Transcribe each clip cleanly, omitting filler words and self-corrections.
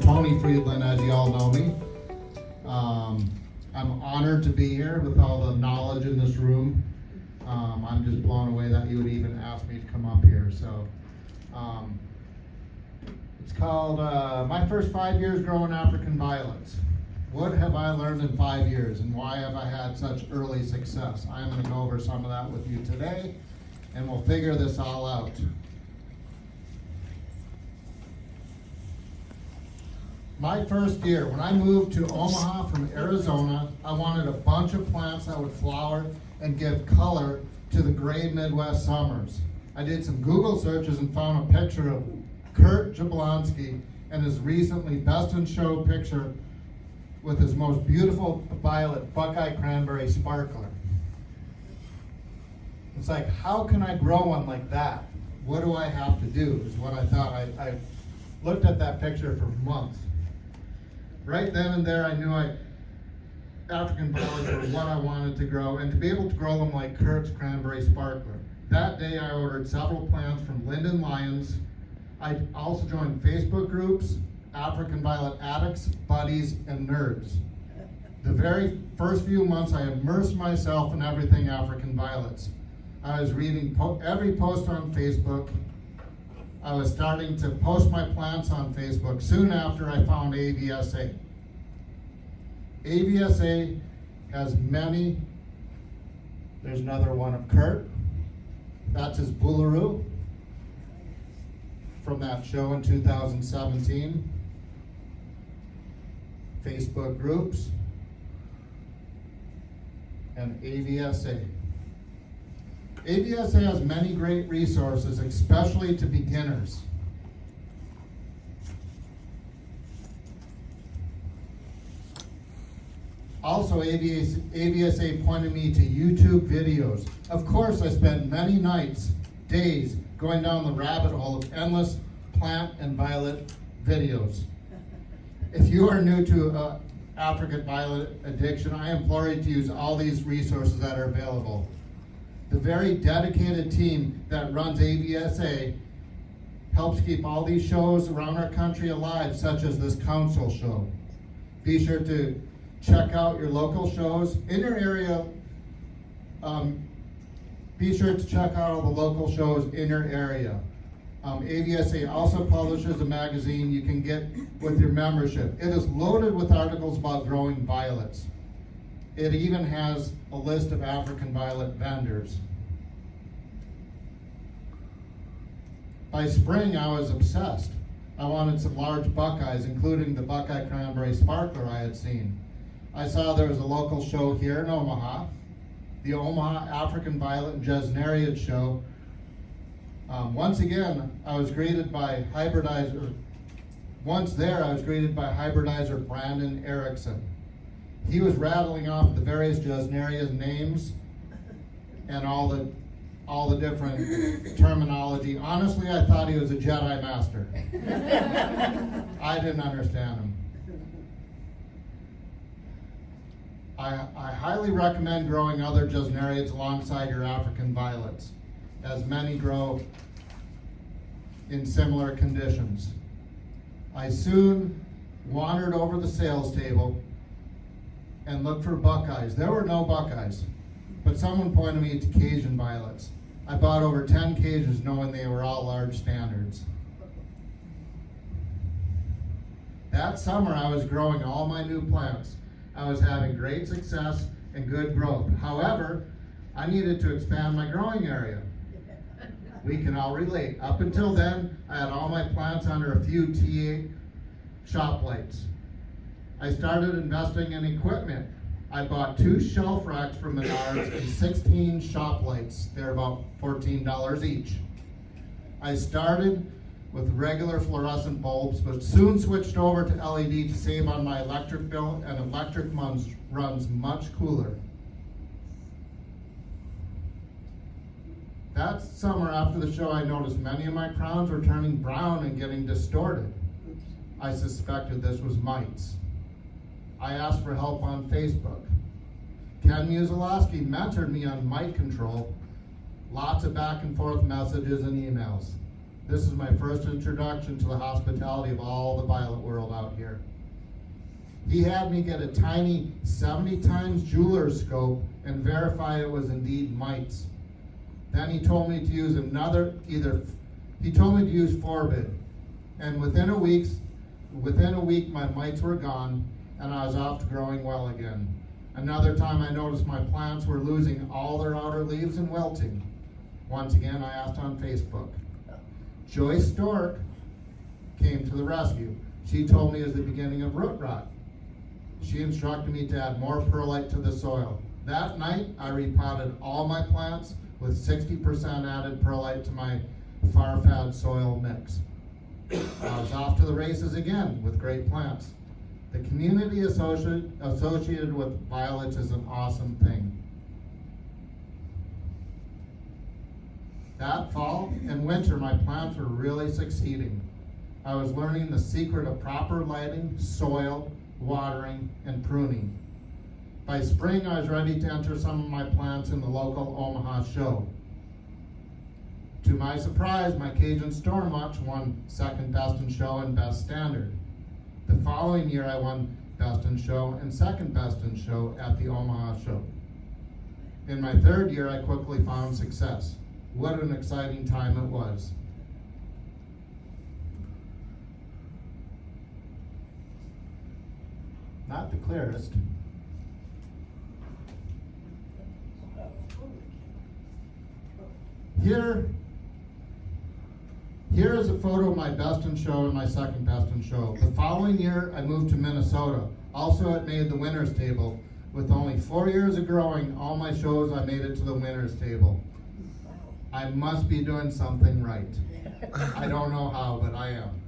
Tony Freedland, as you all know me. I'm honored to be here with all the knowledge in this room. I'm just blown away that you would even ask me to come up here. So it's called My First 5 Years Growing African Violets. What have I learned in 5 years, and why have I had such early success? I'm going to go over some of that with you today, and we'll figure this all out. My first year, when I moved to Omaha from Arizona, I wanted a bunch of plants that would flower and give color to the gray Midwest summers. I did some Google searches and found a picture of Kurt Jablonski and his recently Best in Show picture with his most beautiful violet Buckeye Cranberry Sparkler. It's like, how can I grow one like that? What do I have to do, is what I thought. I looked at that picture for months. Right then and there, I knew African violets were what I wanted to grow, and to be able to grow them like Kurt's Cranberry Sparkler. That day, I ordered several plants from Linden Lyons. I also joined Facebook groups, African Violet Addicts, Buddies, and Nerds. The very first few months, I immersed myself in everything African violets. I was reading every post on Facebook. I was starting to post my plants on Facebook soon after I found AVSA. AVSA has many. There's another one of Kurt. That's his Boolaroo from that show in 2017. Facebook groups and AVSA. AVSA has many great resources, especially to beginners. Also, AVSA pointed me to YouTube videos. Of course, I spent many nights, days, going down the rabbit hole of endless plant and violet videos. If you are new to African violet addiction, I implore you to use all these resources that are available. The very dedicated team that runs AVSA helps keep all these shows around our country alive, such as this council show. Be sure to check out your local shows in your area. Be sure to check out all the local shows in your area. AVSA also publishes a magazine you can get with your membership. It is loaded with articles about growing violets. It even has a list of African violet vendors. By spring, I was obsessed. I wanted some large Buckeyes, including the Buckeye Cranberry Sparkler I had seen. I saw there was a local show here in Omaha, the Omaha African Violet and Jasmarias show. Once again, I was greeted by hybridizer. Once there, I was greeted by hybridizer Brandon Erickson. He was rattling off the various Jasmarias names and all the different terminology. Honestly, I thought he was a Jedi Master. I didn't understand him. I highly recommend growing other Jasmarias alongside your African violets, as many grow in similar conditions. I soon wandered over the sales table and looked for Buckeyes. There were no Buckeyes, but someone pointed me to Cajun violets. I bought over 10 Cajuns knowing they were all large standards. That summer I was growing all my new plants. I was having great success and good growth. However, I needed to expand my growing area. We can all relate. Up until then, I had all my plants under a few TA shop lights. I started investing in equipment. I bought 2 shelf racks from Menards and 16 shop lights. They're about $14 each. I started with regular fluorescent bulbs, but soon switched over to LED to save on my electric bill, and electric runs much cooler. That summer after the show, I noticed many of my crowns were turning brown and getting distorted. I suspected this was mites. I asked for help on Facebook. Ken Musilowski mentored me on mite control. Lots of back and forth messages and emails. This is my first introduction to the hospitality of all the violet world out here. He had me get a tiny 70 times jeweler's scope and verify it was indeed mites. Then he told me to use he told me to use Forbid. And within a week my mites were gone and I was off to growing well again. Another time I noticed my plants were losing all their outer leaves and wilting. Once again I asked on Facebook. Joyce Stork came to the rescue. She told me it was the beginning of root rot. She instructed me to add more perlite to the soil. That night, I repotted all my plants with 60% added perlite to my Farfad soil mix. I was off to the races again with great plants. The community associated with violets is an awesome thing. That fall and winter, my plants were really succeeding. I was learning the secret of proper lighting, soil, watering, and pruning. By spring, I was ready to enter some of my plants in the local Omaha show. To my surprise, my Cajun Storm Watch won second best in show and best standard. The following year, I won best in show and second best in show at the Omaha show. In my third year, I quickly found success. What an exciting time it was. Not the clearest. Here is a photo of my best in show and my second best in show. The following year, I moved to Minnesota. Also, it made the winner's table. With only 4 years of growing, all my shows, I made it to the winner's table. I must be doing something right. I don't know how, but I am.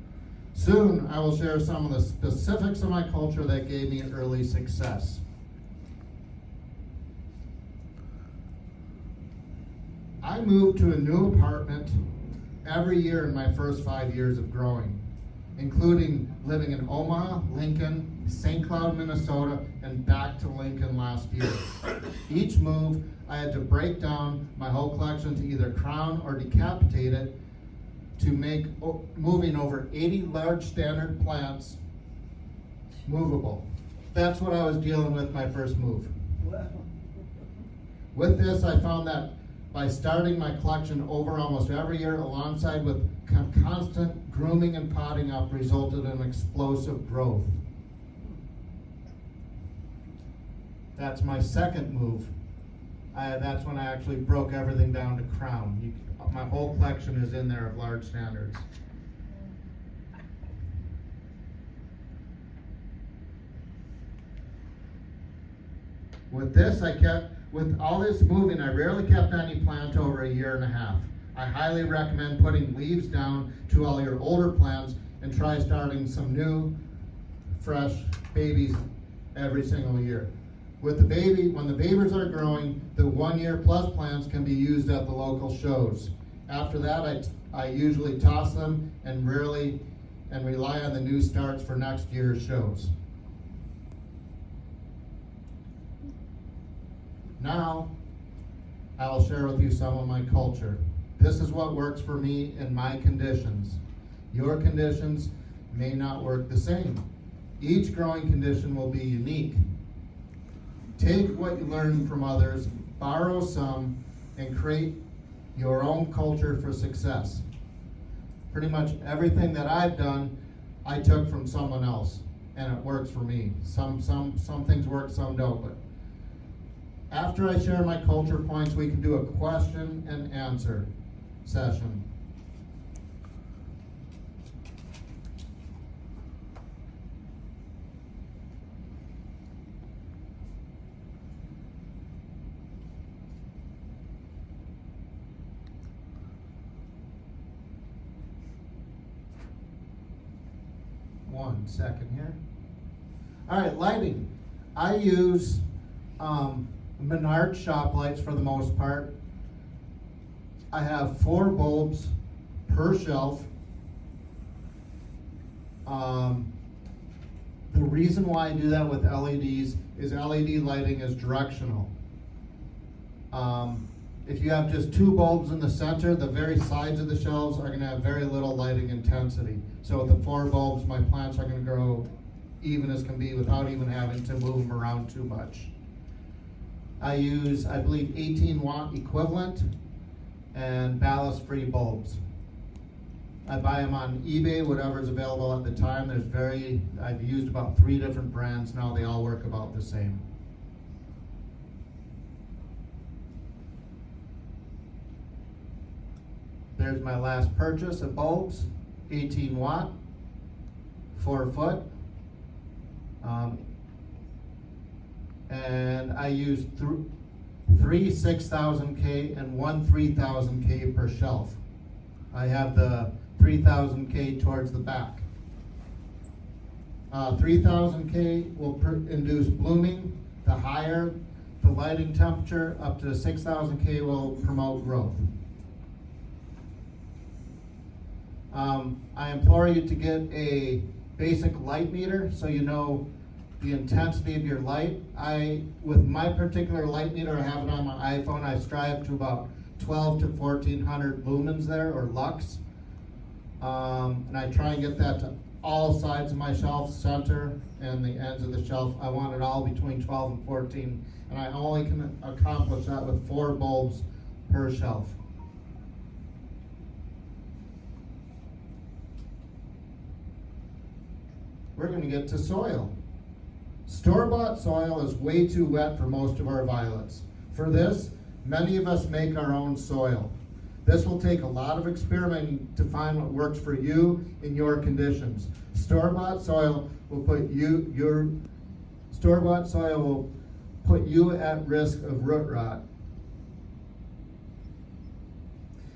Soon, I will share some of the specifics of my culture that gave me early success. I moved to a new apartment every year in my first 5 years of growing, including living in Omaha, Lincoln, St. Cloud, Minnesota, and back to Lincoln last year. Each move, I had to break down my whole collection to either crown or decapitate it to make moving over 80 large standard plants movable. That's what I was dealing with my first move. Wow. With this, I found that by starting my collection over almost every year alongside with constant grooming and potting up resulted in explosive growth. That's my second move. That's when I actually broke everything down to crown. My whole collection is in there of large standards. With all this moving, I rarely kept any plant over a year and a half. I highly recommend putting leaves down to all your older plants and try starting some new, fresh babies every single year. When the babies are growing, the 1 year plus plants can be used at the local shows. After that, I usually toss them and rely on the new starts for next year's shows. Now, I'll share with you some of my culture. This is what works for me in my conditions. Your conditions may not work the same. Each growing condition will be unique. Take what you learn from others, borrow some, and create your own culture for success. Pretty much everything that I've done, I took from someone else, and it works for me. Some things work, some don't, but after I share my culture points, we can do a question and answer session. One second here. All right, lighting. I use Menard shop lights for the most part. I have 4 bulbs per shelf. The reason why I do that with LEDs is LED lighting is directional. If you have just 2 bulbs in the center, the very sides of the shelves are gonna have very little lighting intensity. So with the 4 bulbs, my plants are gonna grow even as can be without even having to move them around too much. I use, I believe, 18-watt equivalent and ballast-free bulbs. I buy them on eBay, whatever's available at the time. I've used about 3 different brands now. They all work about the same. There's my last purchase of bulbs, 18-watt, 4 foot. And I use 3 6,000K and 1 3,000K per shelf. I have the 3,000K towards the back. 3,000K will induce blooming. The higher the lighting temperature, up to 6,000K will promote growth. I implore you to get a basic light meter so you know the intensity of your light. With my particular light meter, I have it on my iPhone, I strive to about 12 to 1400 lumens there, or lux. And I try and get that to all sides of my shelf, center and the ends of the shelf. I want it all between 12 and 14, and I only can accomplish that with 4 bulbs per shelf. We're going to get to soil. Store-bought soil is way too wet for most of our violets. For this, many of us make our own soil. This will take a lot of experimenting to find what works for you in your conditions. Store-bought soil will put you at risk of root rot.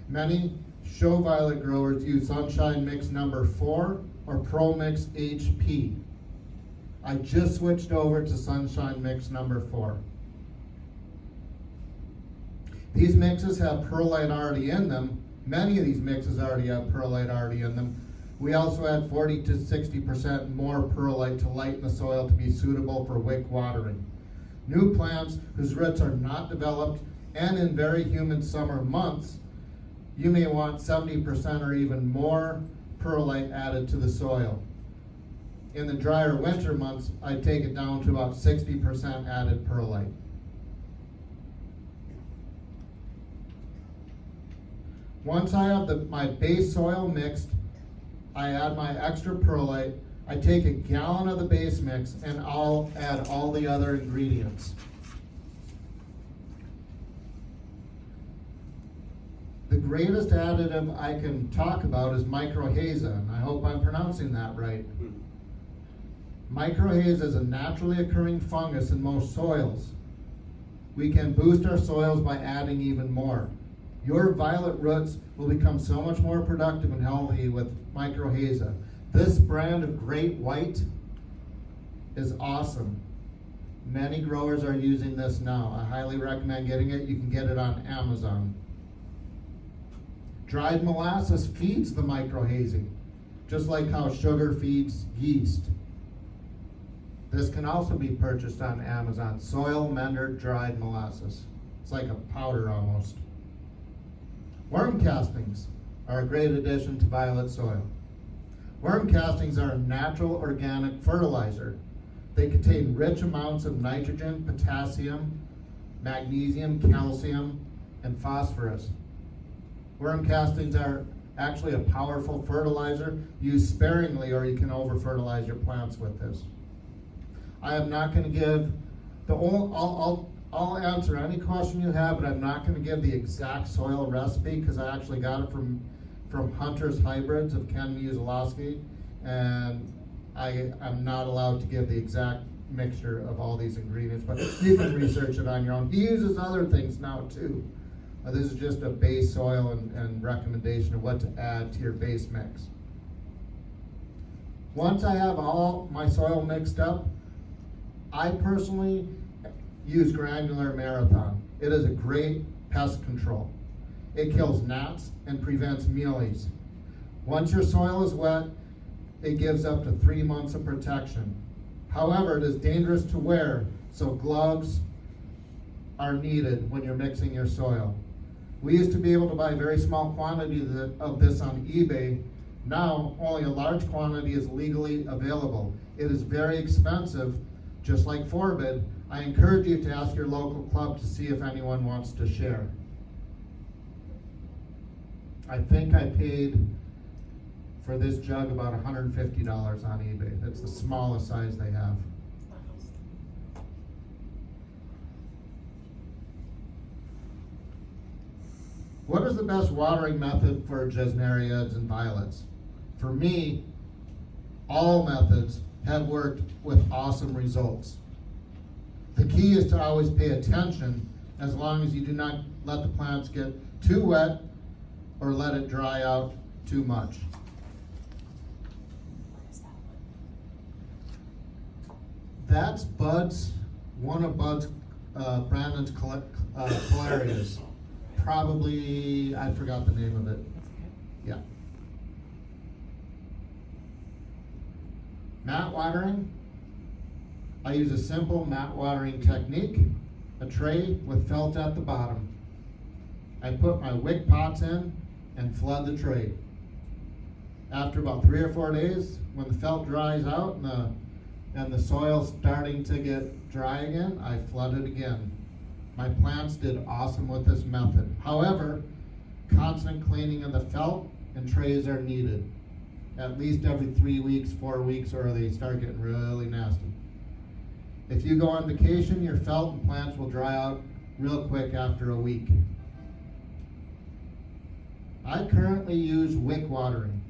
Many show violet growers use Sunshine Mix number 4 or Pro Mix HP. I just switched over to Sunshine Mix number 4. These mixes have perlite already in them. Many of these mixes already have perlite already in them. We also add 40 to 60% more perlite to lighten the soil to be suitable for wick watering. New plants whose roots are not developed and in very humid summer months, you may want 70% or even more perlite added to the soil. In the drier winter months, I take it down to about 60% added perlite. Once I have my base soil mixed, I add my extra perlite. I take a gallon of the base mix and I'll add all the other ingredients. The greatest additive I can talk about is mycorrhiza, and I hope I'm pronouncing that right. Mycorrhiza is a naturally occurring fungus in most soils. We can boost our soils by adding even more. Your violet roots will become so much more productive and healthy with mycorrhiza. This brand of Great White is awesome. Many growers are using this now. I highly recommend getting it. You can get it on Amazon. Dried molasses feeds the mycorrhizae, just like how sugar feeds yeast. This can also be purchased on Amazon. Soil Mender dried molasses. It's like a powder almost. Worm castings are a great addition to violet soil. Worm castings are a natural organic fertilizer. They contain rich amounts of nitrogen, potassium, magnesium, calcium, and phosphorus. Worm castings are actually a powerful fertilizer. Use sparingly or you can over-fertilize your plants with this. I am not going to give I'll answer any question you have, but I'm not going to give the exact soil recipe because I actually got it from Hunter's Hybrids of Ken Musilowski, and I'm not allowed to give the exact mixture of all these ingredients, but you can research it on your own. He uses other things now too. This is just a base soil and recommendation of what to add to your base mix. Once I have all my soil mixed up, I personally use Granular Marathon. It is a great pest control. It kills gnats and prevents mealies. Once your soil is wet, it gives up to 3 months of protection. However, it is dangerous to wear, so gloves are needed when you're mixing your soil. We used to be able to buy very small quantities of this on eBay. Now, only a large quantity is legally available. It is very expensive, just like Forbid. I encourage you to ask your local club to see if anyone wants to share. I think I paid for this jug about $150 on eBay. That's the smallest size they have. What is the best watering method for Jasmarias and violets? For me, all methods have worked with awesome results. The key is to always pay attention as long as you do not let the plants get too wet or let it dry out too much. That's Bud's, one of Bud's, Brandon's calarias. Probably, I forgot the name of it. Yeah. Mat watering. I use a simple mat watering technique, a tray with felt at the bottom. I put my wick pots in and flood the tray. After about 3 or 4 days, when the felt dries out and the soil's starting to get dry again, I flood it again. My plants did awesome with this method. However, constant cleaning of the felt and trays are needed. At least every 3 weeks, 4 weeks, or they start getting really nasty. If you go on vacation, your felt and plants will dry out real quick after a week. I currently use wick watering.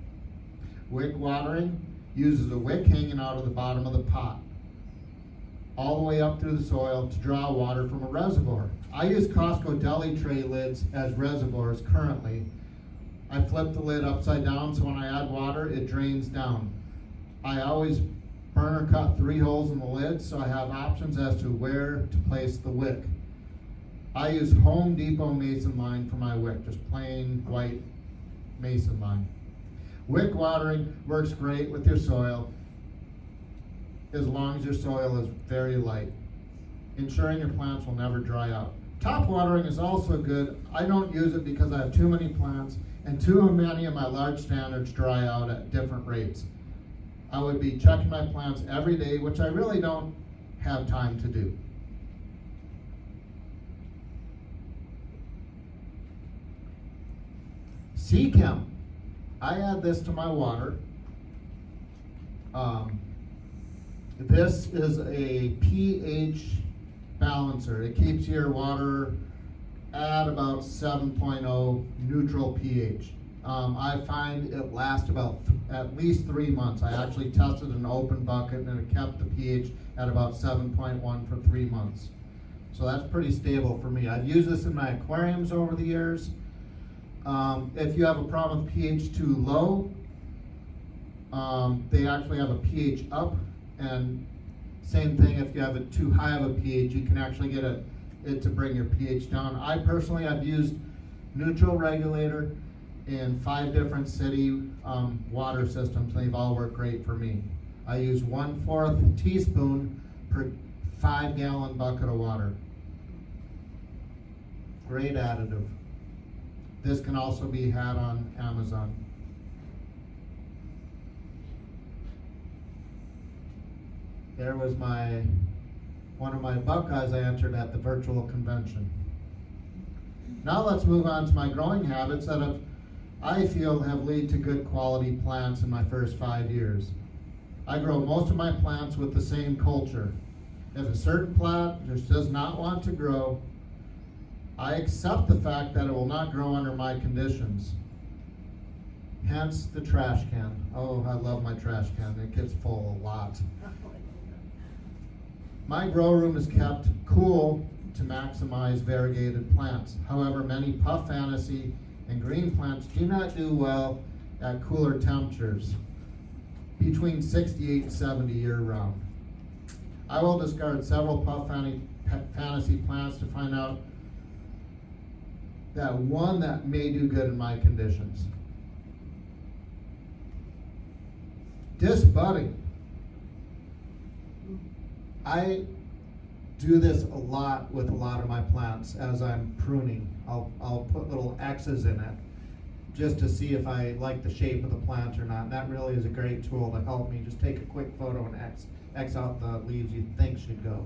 Wick watering uses a wick hanging out of the bottom of the pot, all the way up through the soil to draw water from a reservoir. I use Costco deli tray lids as reservoirs currently. I flip the lid upside down so when I add water, it drains down. I always burner cut 3 holes in the lid so I have options as to where to place the wick. I use Home Depot mason line for my wick, just plain white mason line. Wick watering works great with your soil as long as your soil is very light, ensuring your plants will never dry out. Top watering is also good. I don't use it because I have too many plants and too many of my large standards dry out at different rates. I would be checking my plants every day, which I really don't have time to do. Chem. I add this to my water. This is a pH balancer. It keeps your water at about 7.0 neutral pH. I find it lasts about at least 3 months. I actually tested an open bucket and it kept the pH at about 7.1 for 3 months. So that's pretty stable for me. I've used this in my aquariums over the years. If you have a problem with pH too low, they actually have a pH up, and same thing if you have it too high of a pH, you can actually get it to bring your pH down. I personally have used neutral regulator in 5 different city water systems, and they've all worked great for me. I use 1/4 teaspoon per 5-gallon bucket of water. Great additive. This can also be had on Amazon. There was one of my buckeyes I entered at the virtual convention. Now let's move on to my growing habits that I feel have led to good quality plants in my first 5 years. I grow most of my plants with the same culture. If a certain plant just does not want to grow, I accept the fact that it will not grow under my conditions. Hence the trash can. Oh, I love my trash can. It gets full a lot. My grow room is kept cool to maximize variegated plants. However, many puff fantasy and green plants do not do well at cooler temperatures, between 68 and 70 year round. I will discard several puff fantasy plants to find out that one that may do good in my conditions. Disc budding. I do this a lot with a lot of my plants as I'm pruning. I'll put little X's in it just to see if I like the shape of the plant or not. And that really is a great tool to help me just take a quick photo and X out the leaves you think should go.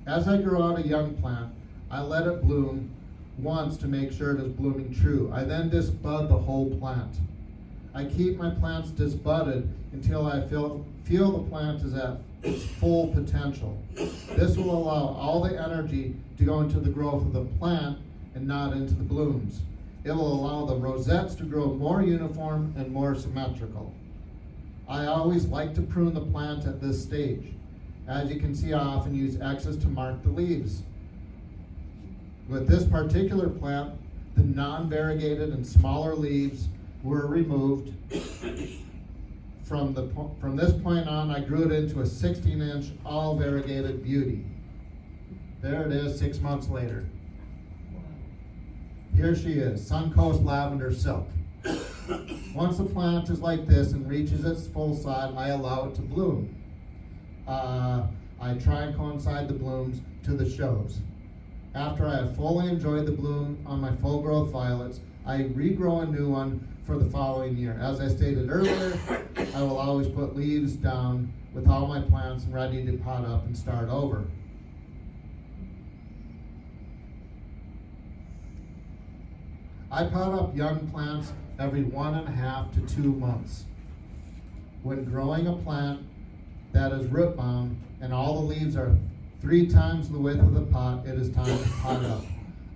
As I grow out a young plant, I let it bloom once to make sure it is blooming true. I then disbud the whole plant. I keep my plants disbudded until I feel the plant is at its full potential. This will allow all the energy to go into the growth of the plant and not into the blooms. It will allow the rosettes to grow more uniform and more symmetrical. I always like to prune the plant at this stage. As you can see, I often use X's to mark the leaves. With this particular plant, the non-variegated and smaller leaves were removed. From this point on, I grew it into a 16-inch all variegated beauty. There it is 6 months later. Here she is, Suncoast Lavender Silk. Once the plant is like this and reaches its full size, I allow it to bloom. I try and coincide the blooms to the shows. After I have fully enjoyed the bloom on my full growth violets, I regrow a new one for the following year. As I stated earlier, I will always put leaves down with all my plants and ready to pot up and start over. I pot up young plants every 1.5 to 2 months. When growing a plant that is root bound and all the leaves are 3 times the width of the pot, it is time to pot up.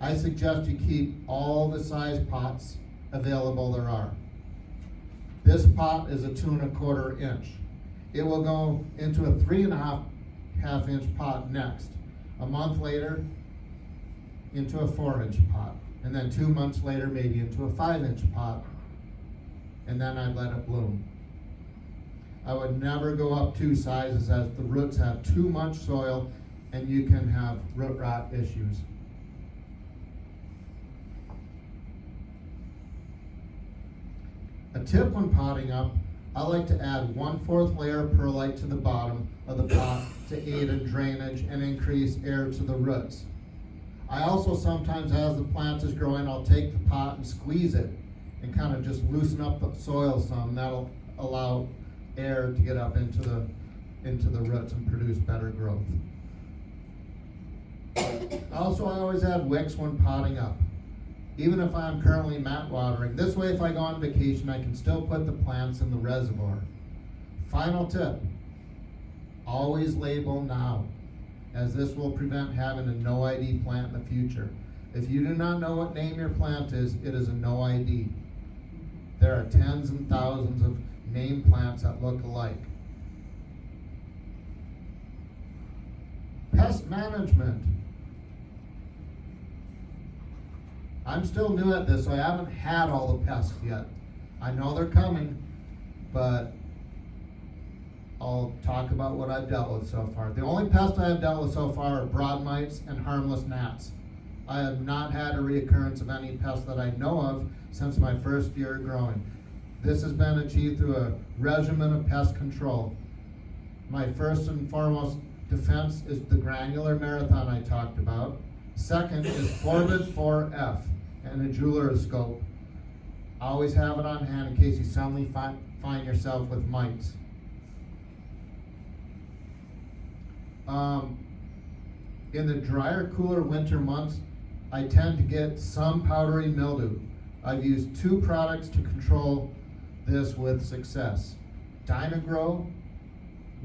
I suggest you keep all the size pots available there are. This pot is a 2¼ inch. It will go into a 3½ inch pot next. A month later, into a 4-inch pot. And then 2 months later, maybe into a 5-inch pot. And then I'd let it bloom. I would never go up 2 sizes as the roots have too much soil and you can have root rot issues. A tip when potting up, I like to add 1/4 layer of perlite to the bottom of the pot to aid in drainage and increase air to the roots. I also sometimes, as the plant is growing, I'll take the pot and squeeze it and kind of just loosen up the soil some. That'll allow air to get up into the roots and produce better growth. Also, I always add wicks when potting up, even if I'm currently mat watering. This way, if I go on vacation, I can still put the plants in the reservoir. Final tip, always label now, as this will prevent having a no ID plant in the future. If you do not know what name your plant is, it is a no ID. There are tens and thousands of named plants that look alike. Pest management. I'm still new at this, so I haven't had all the pests yet. I know they're coming, but I'll talk about what I've dealt with so far. The only pests I have dealt with so far are broad mites and harmless gnats. I have not had a reoccurrence of any pests that I know of since my first year growing. This has been achieved through a regimen of pest control. My first and foremost defense is the granular marathon I talked about. Second is Forbid 4F and a jeweler's scope. Always have it on hand in case you suddenly find yourself with mites. In the drier, cooler winter months, I tend to get some powdery mildew. I've used 2 products to control this with success. Dynagrow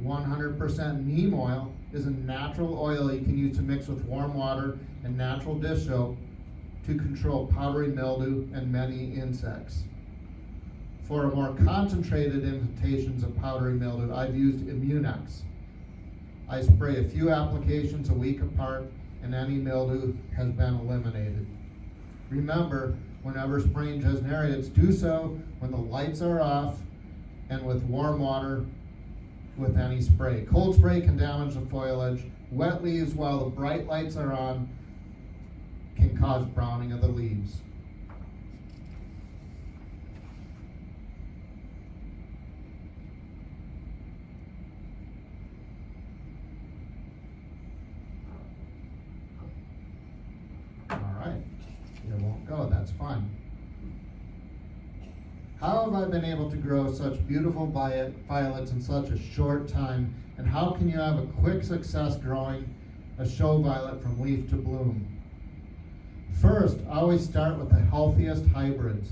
100% neem oil is a natural oil you can use to mix with warm water and natural dish soap to control powdery mildew and many insects. For a more concentrated imitations of powdery mildew, I've used Immunex. I spray a few applications a week apart and any mildew has been eliminated. Remember, whenever spraying Jasmarias, do so when the lights are off and with warm water with any spray. Cold spray can damage the foliage. Wet leaves while the bright lights are on can cause browning of the leaves. How have I been able to grow such beautiful violets in such a short time? And how can you have a quick success growing a show violet from leaf to bloom? First, always start with the healthiest hybrids.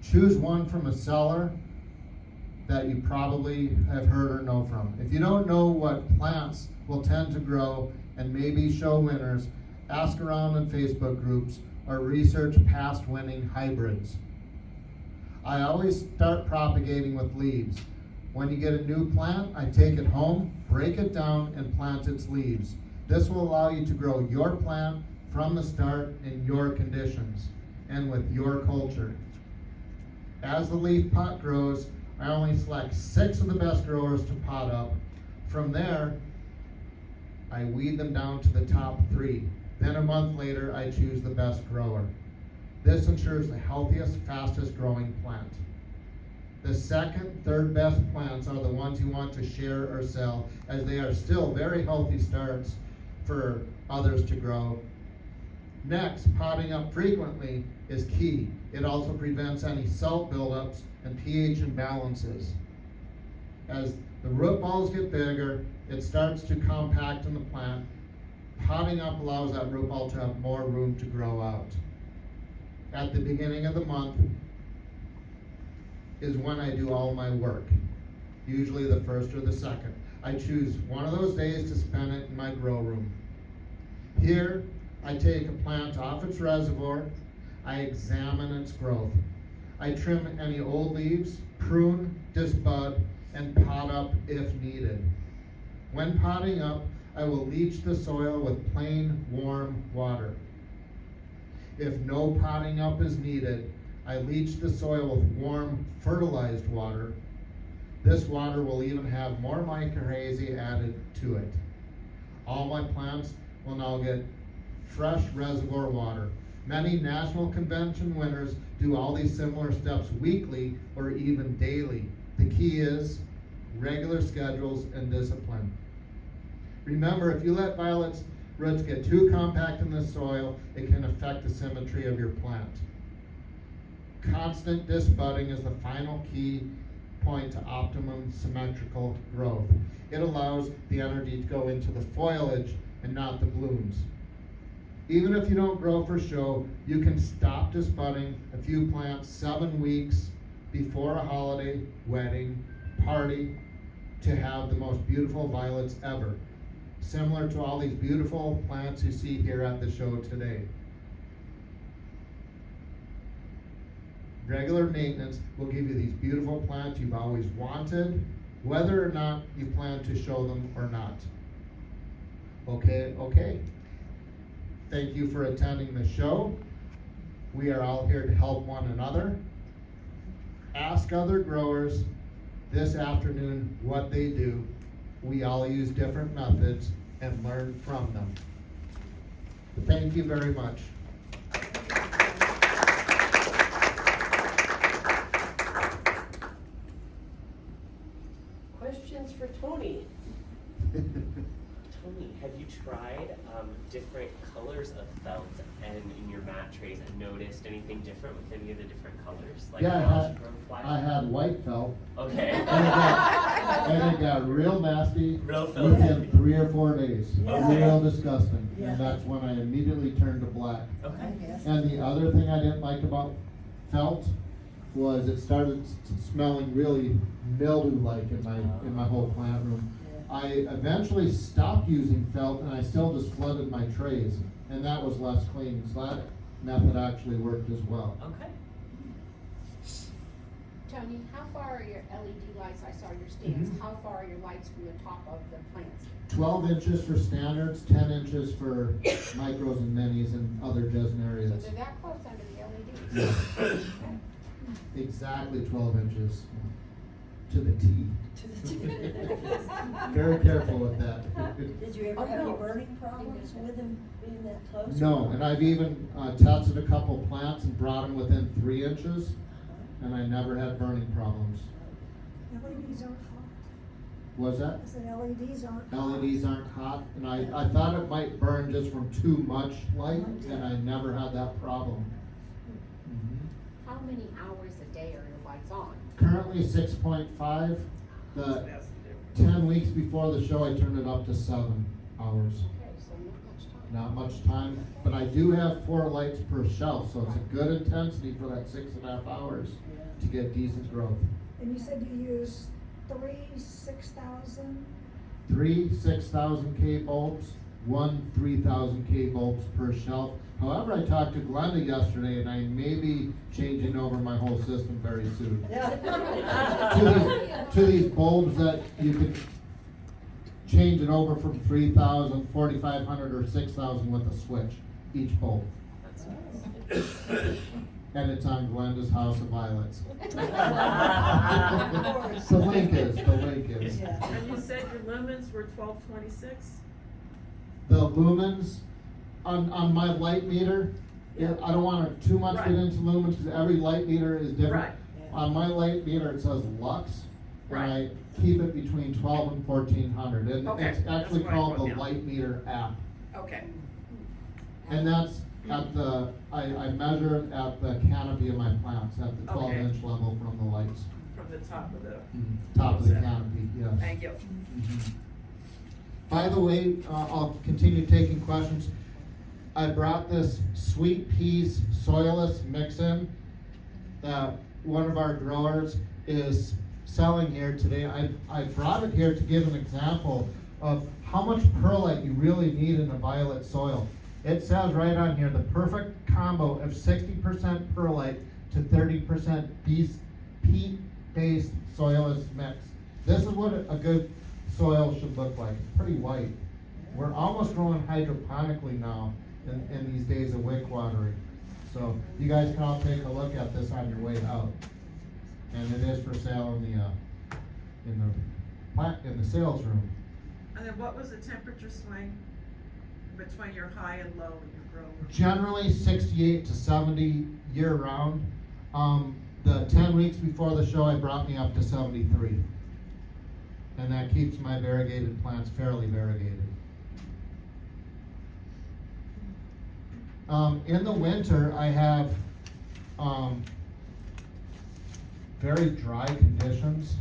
Choose one from a seller that you probably have heard or know from. If you don't know what plants will tend to grow and maybe show winners, ask around in Facebook groups or research past winning hybrids. I always start propagating with leaves. When you get a new plant, I take it home, break it down, and plant its leaves. This will allow you to grow your plant from the start in your conditions and with your culture. As the leaf pot grows, I only select 6 of the best growers to pot up. From there, I weed them down to the top 3. Then a month later, I choose the best grower. This ensures the healthiest, fastest growing plant. The second, third best plants are the ones you want to share or sell, as they are still very healthy starts for others to grow. Next, potting up frequently is key. It also prevents any salt buildups and pH imbalances. As the root balls get bigger, it starts to compact in the plant. Potting up allows that root ball to have more room to grow out. At the beginning of the month is when I do all my work, usually the first or the second. I choose one of those days to spend it in my grow room. Here, I take a plant off its reservoir, I examine its growth. I trim any old leaves, prune, disbud, and pot up if needed. When potting up, I will leach the soil with plain, warm water. If no potting up is needed, I leach the soil with warm, fertilized water. This water will even have more mycorrhizae added to it. All my plants will now get fresh reservoir water. Many national convention winners do all these similar steps weekly or even daily. The key is regular schedules and discipline. Remember, if you let violets roots get too compact in the soil, it can affect the symmetry of your plant. Constant disbudding is the final key point to optimum symmetrical growth. It allows the energy to go into the foliage and not the blooms. Even if you don't grow for show, you can stop disbudding a few plants 7 weeks before a holiday, wedding, party to have the most beautiful violets ever. Similar to all these beautiful plants you see here at the show today. Regular maintenance will give you these beautiful plants you've always wanted, whether or not you plan to show them or not. Okay. Thank you for attending the show. We are all here to help one another. Ask other growers this afternoon what they do. We all use different methods and learn from them. Thank you very much. Questions for Tony? Tony, have you tried different colors of felt and in your mat trays and noticed anything different with any of the different colors? Like Yeah, I had white felt. Okay. and it got real nasty within 3 or 4 days. Yeah. Real disgusting. Yeah. And that's when I immediately turned to black. Okay. And the other thing I didn't like about felt was it started smelling really mildew-like in my whole plant room. I eventually stopped using felt, and I still just flooded my trays, and that was less clean. So that method actually worked as well. Okay. Tony, how far are your LED lights? I saw your stands. Mhm. How far are your lights from the top of the plants? 12 inches for standards, 10 inches for micros and minis and other So Jasmarias. they're that close under the LEDs? Yeah. Exactly 12 inches to the T. Very careful with that. Did you ever have any burning problems with them being that close? No, and I've even tested a couple plants and brought them within 3 inches, and I never had burning problems. LEDs aren't hot. Was that? I said LEDs aren't hot. LEDs aren't hot, and I thought it might burn just from too much light, and I never had that problem. Mhm. How many hours a day are your lights on. Currently 6.5. The That's the difference. 10 weeks before the show, I turned it up to 7 hours. Okay, so not much time. Not much time, but I do have 4 lights per shelf, so it's a good intensity for that 6.5 hours to get decent growth. And you said you use 3 6,000? 3 6,000 K bulbs, 1 3,000 K bulbs per shelf. However, I talked to Glenda yesterday, and I may be changing over my whole system very soon. to these bulbs that you can change it over from 3,000, 4,500, or 6,000 with a switch, each bulb. That's nice. And it's on Glenda's House of Violets. Of course. The link is. Yeah. And you said your lumens were 1226? The lumens on my light meter, I don't wanna too much get Right. into lumens, because every light meter is different. Right. Yeah. On my light meter, it says lux, and Right. I keep it between 12 and 1400, and Okay, it's that's actually what I called the wrote down. light meter app. Okay. And that's at the, I measure it at the canopy of my plants, at the 12-inch level from the lights. From the top of the, Top of the Set. canopy, yes. thank you. Mhm. By the way, I'll continue taking questions. I brought this sweet peas soilless mix-in that one of our growers is selling here today. I brought it here to give an example of how much perlite you really need in a violet soil. It says right on here, the perfect combo of 60% perlite to 30% peat-based soilless mix. This is what a good soil should look like. It's pretty white. We're almost growing hydroponically now in these days of wick watering. So you guys can all take a look at this on your way out. And it is for sale in the sales room. And then what was the temperature swing between your high and low in your grower? Generally 68 to 70 year round. The 10 weeks before the show, I brought me up to 73. And that keeps my variegated plants fairly variegated. In the winter, I have very dry conditions.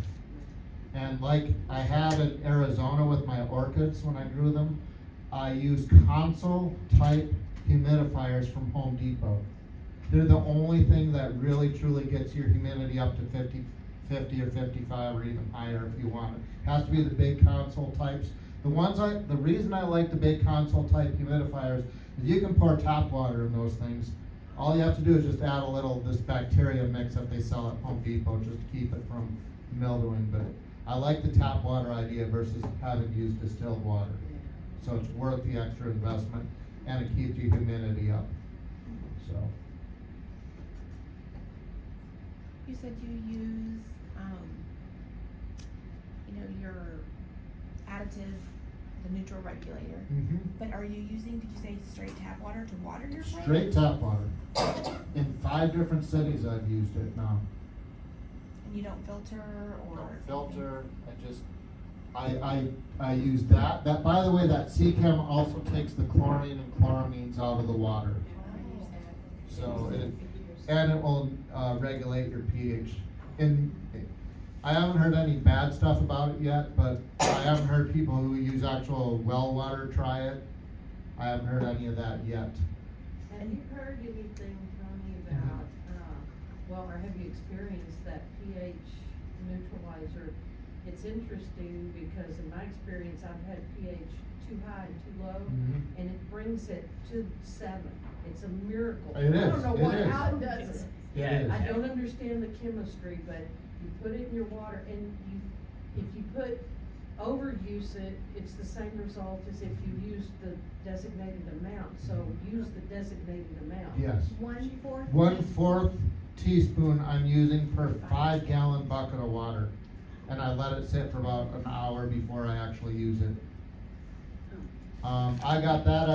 And like I had in Arizona with my orchids when I grew them, I use console type humidifiers from Home Depot. They're the only thing that really truly gets your humidity up to 50 or 55 or even higher if you want it. Has to be the big console types. The reason I like the big console type humidifiers is you can pour tap water in those things. All you have to do is just add a little this bacteria mix that they sell at Home Depot just to keep it from mildewing. But I like the tap water idea versus having used distilled water. So it's worth the extra investment and it keeps your humidity up. So. You said you use, your additive, the neutral regulator. But are you using, did you say straight tap water to water your plants? Straight tap water. In 5 different cities I've used it now. And you don't filter or? Don't filter, I use that. That, by the way, that C-Chem also takes the chlorine and chloramines out of the water. So and it will regulate your pH. I haven't heard any bad stuff about it yet, but I haven't heard people who use actual well water try it. I haven't heard any of that yet. Have you heard anything, Tony, about, or have you experienced that pH neutralizer? It's interesting because in my experience, I've had pH too high and too low, and it brings it to 7. It's a miracle. It is, I don't know it is. how it does it. Yeah. I don't understand the chemistry, but you put it in your water, and if you overuse it, it's the same result as if you use the designated amount. So use the designated amount. Yes. 1/4? 1/4 teaspoon I'm using per 5-gallon bucket of water. And I let it sit for about an hour before I actually use it. I got that,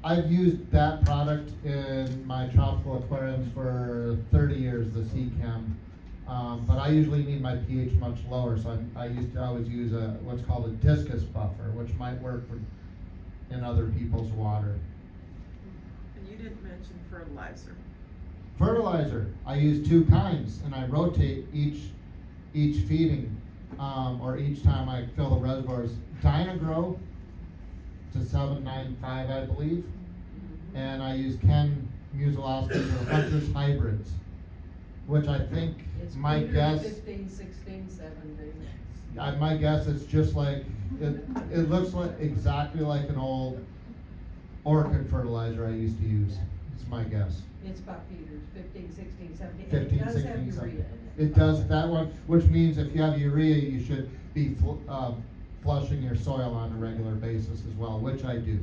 I've used that product in my tropical aquariums for 30 years, the C-Chem. But I usually need my pH much lower, so I used to always use what's called a discus buffer, which might work in other people's water. And you didn't mention fertilizer. Fertilizer, I use two kinds, and I rotate each feeding, or each time I fill the reservoirs. Dynagrow to 795, I believe, and I use Ken Musilowski's or Hunter's hybrids, which I think It's my Peter's guess. 15, 16, 17. My guess is just like, it looks like exactly like an old orchid fertilizer I used to use. It's my guess. It's by Peter's, 15, 16, 17. 15, It does 16, have 17. urea. It does that one, which means if you have urea, you should be flushing your soil on a regular basis as well, which I do.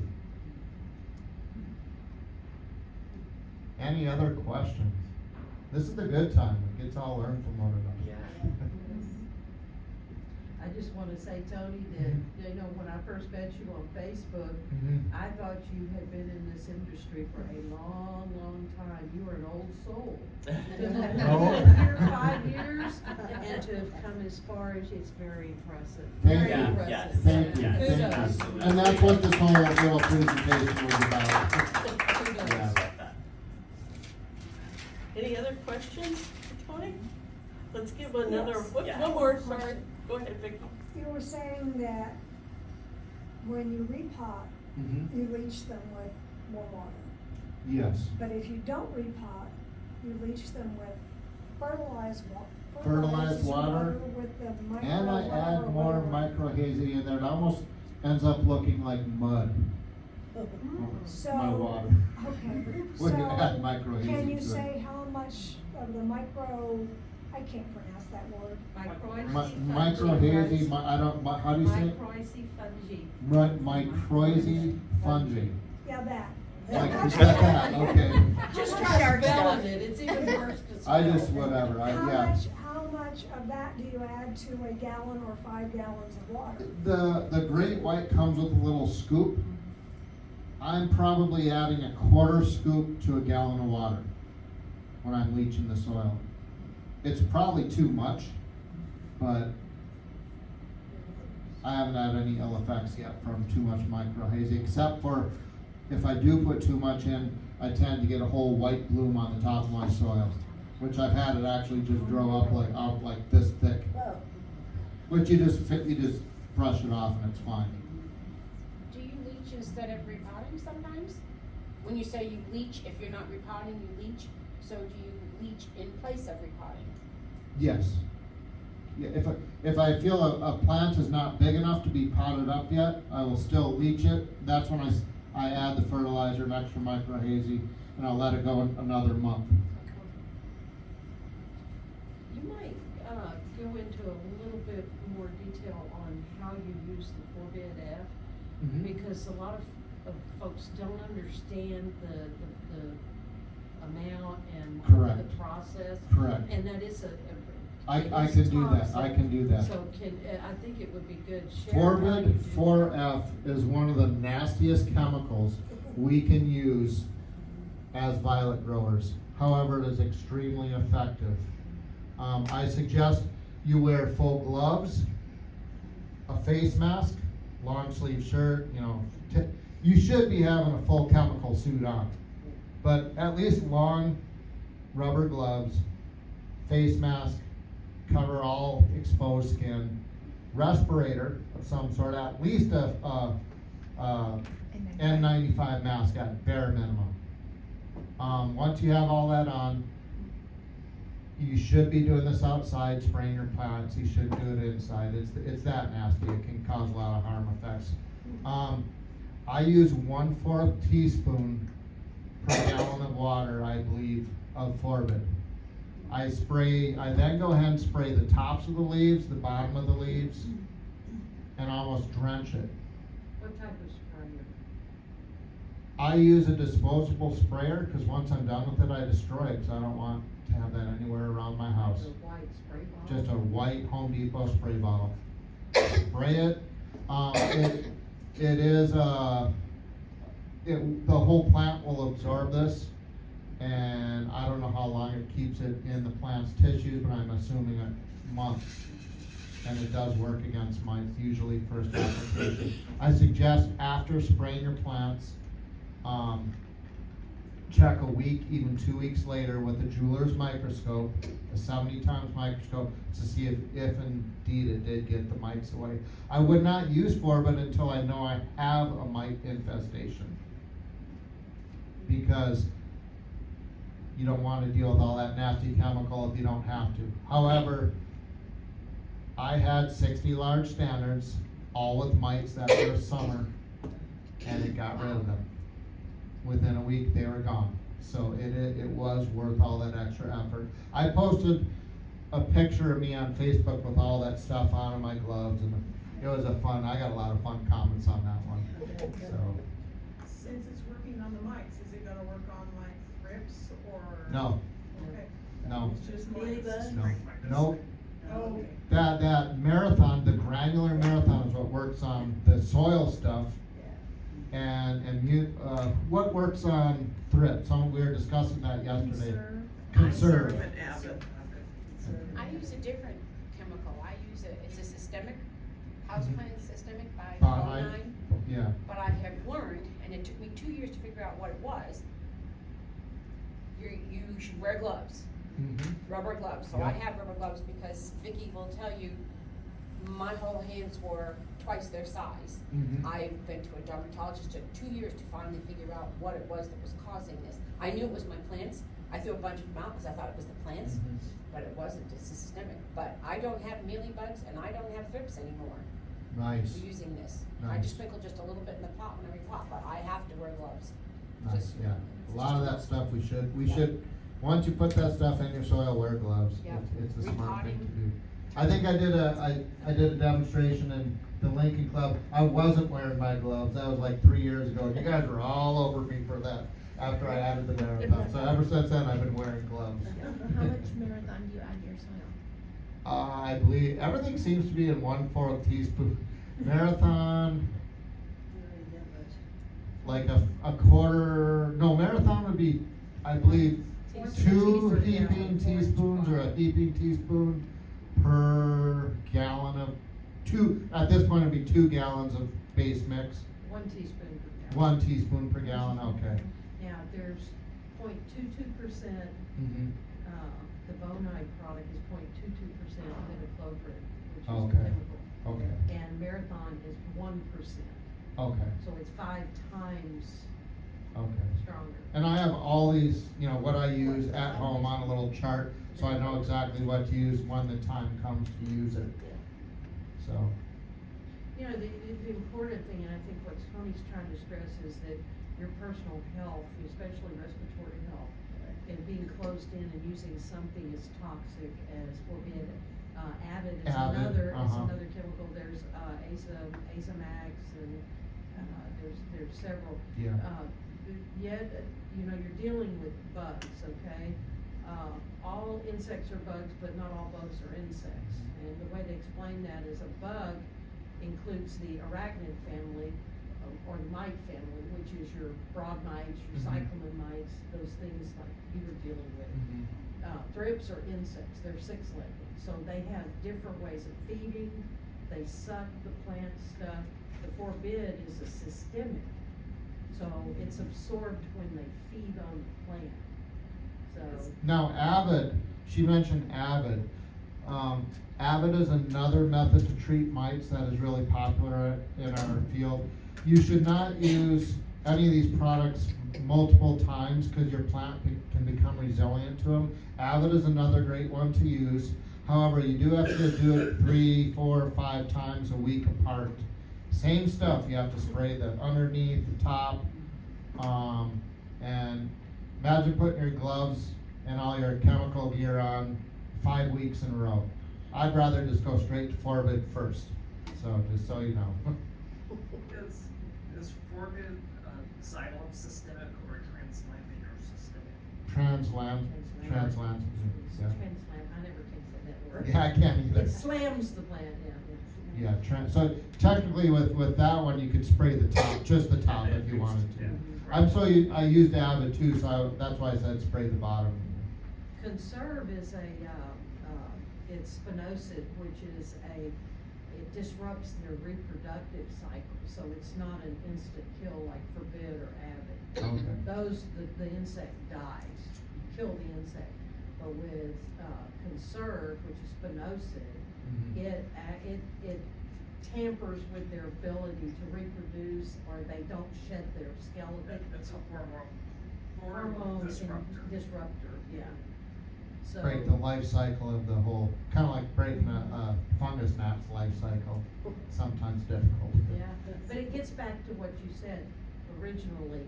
Any other questions? This is the good time. It gets all learned from one another. Yeah. I just wanna say, Tony, that, you know, when I first met you on Facebook, Mhm. I thought you had been in this industry for a long, long time. You were an old soul. To have No. been here 5 years and to have come as far as, it's very impressive. Thank Very you. impressive. Yes. Thank you, Yes, thank you. absolutely. And that's what this whole little presentation was about. Kudos. Yeah. Any other questions for Tony? Let's give another, Yes. what, Yeah. one more, sorry, go ahead, Vicki. You were saying that when you repot, Mhm. you leach them with more water. Yes. But if you don't repot, you leach them with fertilized Fertilized water, with the micro. And I add more micro hazy in there. It almost ends up looking like mud. So. My water. Okay, When you so add micro hazy can you to it. say how much of the micro, I can't pronounce that word. Micro hazy, how do you say it? Microicy fungi. Microizy fungi. Yeah, that. Like, you got that, okay. Just try spelling it, it's even worse to spell. I just, whatever, How much of that do you add to a gallon or 5 gallons of water? The great white comes with a little scoop. I'm probably adding a quarter scoop to a gallon of water when I'm leaching the soil. It's probably too much, but I haven't had any ill effects yet from too much micro hazy, except for if I do put too much in, I tend to get a whole white bloom on the top of my soil, which I've had it actually just grow up like this thick. Oh. Which you just brush it off and it's fine. Do you leach instead of repotting sometimes? When you say you leach, if you're not repotting, you leach, so do you leach in place of repotting? Yes. Yeah, if I feel a plant is not big enough to be potted up yet, I will still leach it. That's when I add the fertilizer and extra micro hazy, and I'll let it go another month. You might, go into a little bit more detail on how you use the forbid F, Mhm. because a lot of folks don't understand the amount and Correct. the process. Correct. And that is I it can is do that. toxic. I can do that. So I think it would be good, share how you Forbid do that. 4F is one of the nastiest chemicals we can use as violet growers. However, it is extremely effective. I suggest you wear full gloves, a face mask, long sleeve shirt, you should be having a full chemical suit on. But at least long rubber gloves, face mask, cover all exposed skin, respirator of some sort, at least a N95 mask at bare minimum. Once you have all that on, you should be doing this outside, spraying your plants. You shouldn't do it inside. It's that nasty. It can cause a lot of harm effects. I use 1/4 teaspoon per gallon of water, I believe, of Forbid. I then go ahead and spray the tops of the leaves, the bottom of the leaves, and almost drench it. What type of sprayer? I use a disposable sprayer, because once I'm done with it, I destroy it, because I don't want to have that anywhere around my house. The white spray bottle? Just a white Home Depot spray bottle. Spray it. The whole plant will absorb this, and I don't know how long it keeps it in the plant's tissues, but I'm assuming a month. And it does work against mites, usually first application. I suggest after spraying your plants, check a week, even 2 weeks later with a jeweler's microscope, a 70 times microscope, to see if indeed it did get the mites away. I would not use Forbit until I know I have a mite infestation, because you don't want to deal with all that nasty chemical if you don't have to. However, I had 60 large standards, all with mites that first summer, and it got rid of them. Within a week, they were gone. So it was worth all that extra effort. I posted a picture of me on Facebook with all that stuff on my gloves, and it was I got a lot of fun comments on that one. So, Since it's working on the mites, is it gonna work on like thrips or? no, Okay. no, It's just Mealybugs? mites. no, nope. Oh, okay. That marathon, the granular marathon is what works on the soil stuff. And what works on thrips? We were discussing that yesterday. Conserve. And Abbott. I use a different chemical. It's a systemic, houseplant systemic by Bonide. 09. Yeah. But I have learned, and it took me 2 years to figure out what it was. You should wear gloves, rubber gloves. So I Yeah. have rubber gloves because Vicky will tell you, my whole hands were twice their size. I've been to a dermatologist, took 2 years to finally figure out what it was that was causing this. I knew it was my plants. I threw a bunch of them out because I thought it was the plants, but it wasn't, it's systemic. But I don't have mealybugs and I don't have thrips anymore Nice. using this. I Nice. just sprinkle just a little bit in the pot when I repot, but I have to wear gloves. Nice. Just- Yeah. A lot of that stuff we should. Once you put that stuff in your soil, wear gloves. Yeah. It's a smart thing to Repotting. do. I think I did a demonstration in the Lincoln Club. I wasn't wearing my gloves. That was like 3 years ago. You guys were all over me for that after I added the marathon. So ever since then, I've been wearing gloves. How much marathon do you add to your soil? I believe everything seems to be in 1/4 teaspoon. Marathon, like a quarter. No, marathon would be, I believe, 2 heaping teaspoons or a heaping teaspoon per gallon of at this point it'd be 2 gallons of base mix. 1 teaspoon per gallon. 1 teaspoon per gallon, okay. Now, there's 0.22%, the Bonide product is 0.22% imidacloprid, which is the Okay. chemical. Okay. And Marathon is 1%, Okay, so it's 5 times okay. stronger. And I have all these, what I use at home on a little chart, so I know exactly what to use when the time comes to use it. So, The important thing, and I think what Tony's trying to stress, is that your personal health, especially respiratory health, and being closed in and using something as toxic as forbid. Avid is Avid, another chemical. There's Azamax, and there's several. Yeah. Yet, you're dealing with bugs, okay? All insects are bugs, but not all bugs are insects. And the way they explain that is a bug includes the arachnid family, or the mite family, which is your broad mites, your cyclamen mites, those things like you were dealing with. Thrips are insects, they're 6-legged, so they have different ways of feeding, they suck the plant stuff. The forbid is a systemic, so it's absorbed when they feed on the plant. So, now Avid, she mentioned Avid. Avid is another method to treat mites that is really popular in our field. You should not use any of these products multiple times because your plant can become resilient to them. Avid is another great one to use. However, you do have to do it 3, 4, 5 times a week apart. Same stuff, you have to spray the underneath, the top, and imagine putting your gloves and all your chemical gear on 5 weeks in a row. I'd rather just go straight to Forbid first, so just so you know. Is Forbid xylem systemic or translaminator systemic? Translam, yeah. transplant, I never can say that word. Yeah, I can't either. It slams the plant, yeah. So technically with that one, you could spray the top, just the top if you wanted to. I used Avid too, so that's why I said spray the bottom. Conserve is it's spinosad, which is it disrupts their reproductive cycle, so it's not an instant kill like forbid or Avid. Okay. those, the insect dies, you kill the insect. But with, conserve, which is spinosad, it tampers with their ability to reproduce, or they don't shed their skeleton. It's a hormone Hormone disruptor. Disruptor, yeah. So. Break the life cycle of the whole, kinda like breaking a fungus gnat's life cycle, sometimes difficult. Yeah, but it gets back to what you said originally,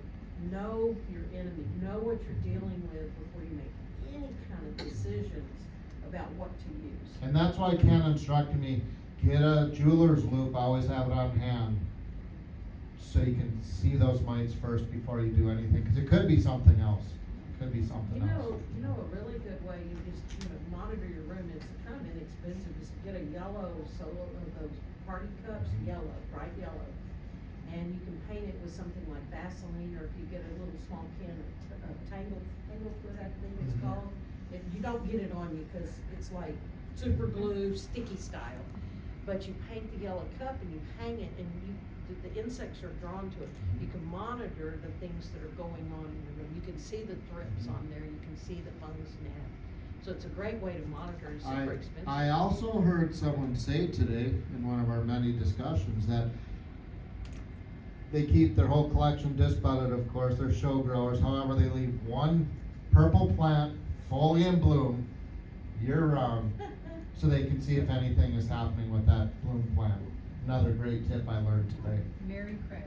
know your enemy, know what you're dealing with before you make any kind of decisions about what to use. And that's why Ken instructed me, get a jeweler's loop, always have it on hand, so you can see those mites first before you do anything, cause it could be something else, it could be something else. You know, a really good way, you just, monitor your room, it's kind of inexpensive, is to get a yellow solo, those party cups, yellow, bright yellow. And you can paint it with something like Vaseline, or if you get a little small can of Tanglefoot, I think it's Mhm. called. You don't get it on you, cause it's like super glue, sticky style. But you paint the yellow cup and you hang it, and the insects are drawn to it. You can monitor the things that are going on in your room. You can see the thrips on there, you can see the fungus gnat. So it's a great way to monitor, it's super expensive. I also heard someone say today, in one of our many discussions, that they keep their whole collection disbudded, of course, they're show growers, however, they leave one purple plant fully in bloom year round, so they can see if anything is happening with that bloom plant. Another great tip I learned today. Mary Craig.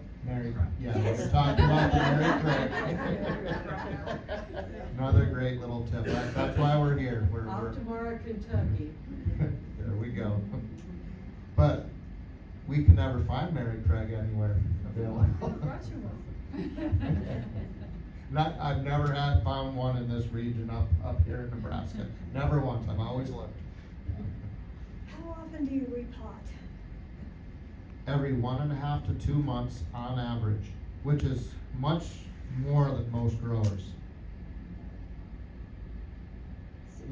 Yeah, we're talking about the Mary Craig. Another great little tip, that's why we're here, we're. Off tomorrow, Kentucky. There we go. But we can never find Mary Craig anywhere available. I've never found one in this region up here in Nebraska. Never once, I've always looked. How often do you repot? Every 1.5 to 2 months on average, which is much more than most growers.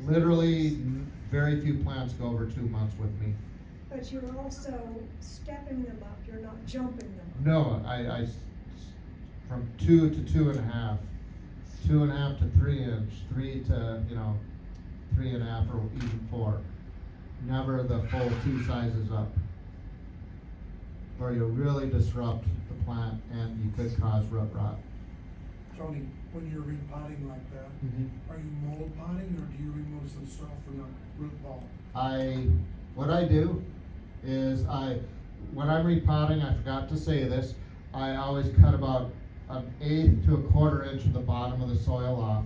Literally, very few plants go over 2 months with me. But you're also stepping them up, you're not jumping them. No, I from 2 to 2.5, 2.5 to 3 inch, 3 to, 3.5 or even 4. Never the full 2 sizes up. Or you'll really disrupt the plant and you could cause root rot. Tony, when you're repotting like that, are you mold potting or do you remove some soil from the root ball? What I do is when I'm repotting, I forgot to say this, I always cut about 1/8 to 1/4 inch of the bottom of the soil off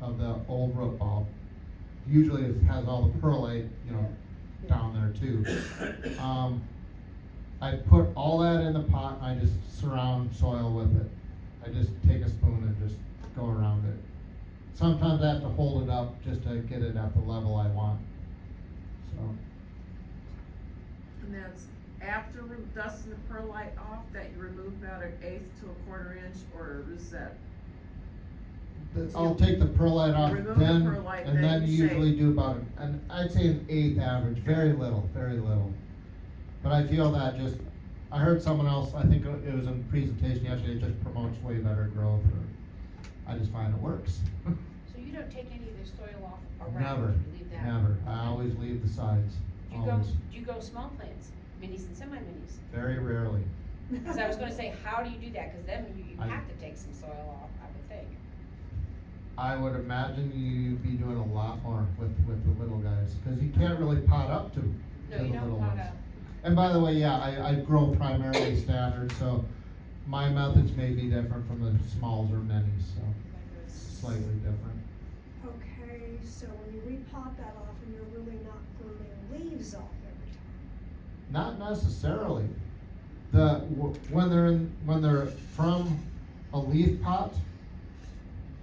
of the old root ball. Usually it has all the perlite, down there too. I put all that in the pot and I just surround soil with it. I just take a spoon and just go around it. Sometimes I have to hold it up just to get it at the level I want. So. And that's after dusting the perlite off, that you remove about 1/8 to 1/4 inch, or is that? I'll take the perlite off Remove the then, perlite, and then you usually say- do about I'd say 1/8 average, very little. But I feel that I heard someone else, I think it was in a presentation yesterday, it just promotes way better growth, or I just find it works. So you don't take any of the soil off around, Never, you leave that? never. I always leave the sides, Do you go, always. do you go small plants, minis and semi-minis? Very rarely. Cause I was gonna say, how do you do that? Cause then you I- have to take some soil off, I would think. I would imagine you'd be doing a lot more with the little guys, cause you can't really pot up to No, the you little don't ones. pot up. And by the way, yeah, I grow primarily standard, so my methods may be different from the smalls or minis, so slightly different. Okay, so when you repot that off and you're really not pruning leaves off every time. Not necessarily. When they're from a leaf pot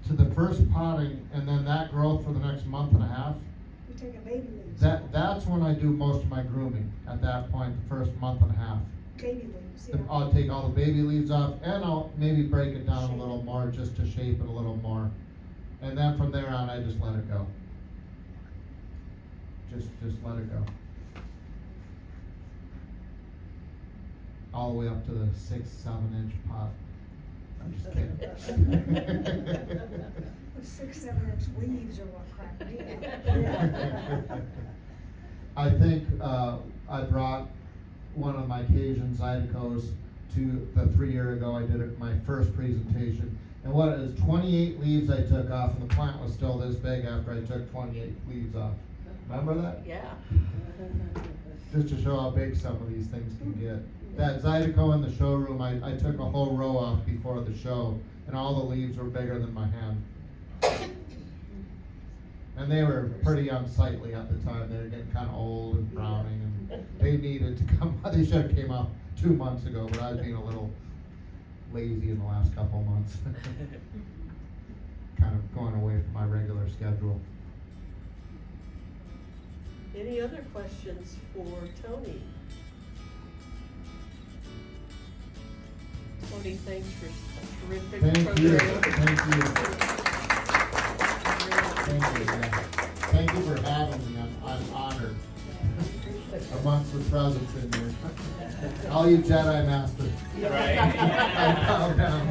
to the first potting and then that growth for the next 1.5 months, You take a baby leaves. that's when I do most of my grooming, at that point, the first 1.5 months. Baby leaves, yeah. I'll take all the baby leaves off and I'll maybe break it down a little more just to shape it a little more. And then from there on, I just let it go. Just let it go. All the way up to the 6-7 inch pot. I'm just kidding. The 6-7 inch leaves are what cracked me up. I think, I brought one of my Cajun Zydeco's to the 3 year ago, I did it, my first presentation. And what it is, 28 leaves I took off, and the plant was still this big after I took 28 leaves off. Remember that? Yeah. Just to show how big some of these things can get. That Zydeco in the showroom, I took a whole row off before the show, and all the leaves were bigger than my hand. And they were pretty unsightly at the time. They were getting kind of old and browning, and they needed to come. They should have came out 2 months ago, but I was being a little lazy in the last couple months. Kind of going away from my regular schedule. Any other questions for Tony? Tony, thanks for a terrific Thank you. program. Thank you. Thank you. Yeah. Thank you for having me. I'm honored. Amongst the presents in here. All you Jedi Masters. Right. I bow down.